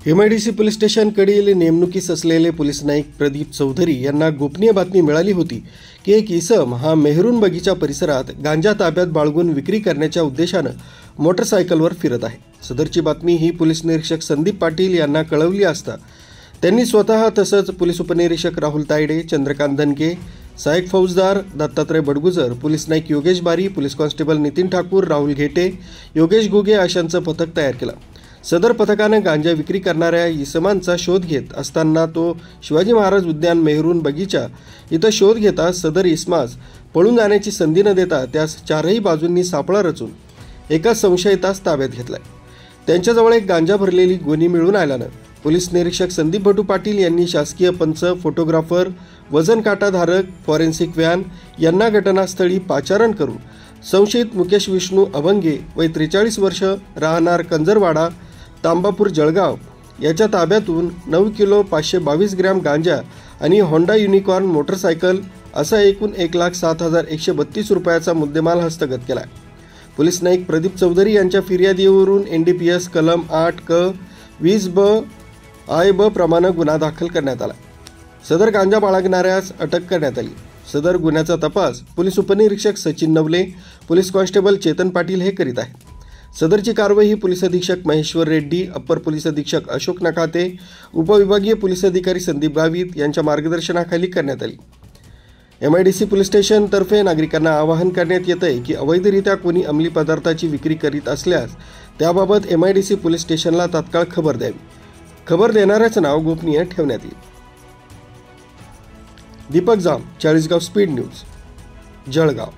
MIDC police स्टेशनकडील नेमणुकीस असलेले police Naik Pradeep Chaudhari यांना गोपनीय बातमी मिळाली होती की एक इसम हा मेहरून बगीचा परिसरात गांजा ताब्यात बाळगून विक्री करण्याच्या उद्देशानं मोटरसायकलवर फिरत आहे। सदरची बातमी ही पोलीस निरीक्षक संदीप पाटील यांना कळवली असता त्यांनी स्वतः तसंच पोलीस उपनिरीक्षक राहुल तायडे, चंद्रकांत दनके, सहायक फौजदार दत्तात्रय बडगुजर, पोलीस नाईक योगेश बारी, पोलीस कॉन्स्टेबल नितीन ठाकूर, राहुल घेटे, योगेश गुगे अशांचं पथक तयार केलं। सदर पथकाने गांजा विक्री करणाऱ्या इसमांचा शोध घेत असताना तो शिवाजी महाराज उद्यान मेहरून बगीचा इथं शोध घेता सदर इसमास पळून जाण्याची संधी न देता त्यास चारही बाजूंनी सापळा रचून एका संशयितास ताब्यात घेतलाय। त्यांच्याजवळ एक गांजा भरलेली गोणी मिळून आल्यानं पोलीस निरीक्षक संदीप भटू पाटील यांनी शासकीय पंच, फोटोग्राफर, वजन काटाधारक, फॉरेन्सिक व्हॅन यांना घटनास्थळी पाचारण करून संशयित मुकेश विष्णू अभंगे वय 43 वर्ष राहणार कंजरवाडा तांबापूर जळगाव याच्या ताब्यातून 9 किलो 522 ग्रॅम गांजा आणि होंडा युनिकॉर्न मोटरसायकल असा एकूण 1,07,132 रुपयाचा मुद्देमाल हस्तगत केला। पोलीस नाईक प्रदीप चौधरी यांच्या फिर्यादीवरून NDPS कलम 8 क 20 ब आय ब प्रमाणे गुन्हा दाखल करण्यात आला। सदर गांजा बाळगणाऱ्यास अटक करण्यात आली। सदर गुन्ह्याचा तपास पोलीस उपनिरीक्षक सचिन नवले, पोलीस कॉन्स्टेबल चेतन पाटील हे करीत आहेत। सदरची कारवाई ही पोलीस अधीक्षक महेश्वर रेड्डी, अप्पर पोलीस अधीक्षक अशोक नकाते, उपविभागीय पोलीस अधिकारी संदीप गावित यांच्या मार्गदर्शनाखाली करण्यात आली। MIDC पोलीस स्टेशन तर्फे नागरिकांना आवाहन करण्यात येत आहे की अवैधरित्या कोणी अंमली पदार्थाची विक्री करीत असल्यास त्याबाबत MIDC पोलीस स्टेशनला तात्काळ खबर द्यावी। खबर देणाऱ्याचं नाव गोपनीय ठेवण्यात येईल। दीपक जाम, 40 गाव स्पीड न्यूज, जळगाव।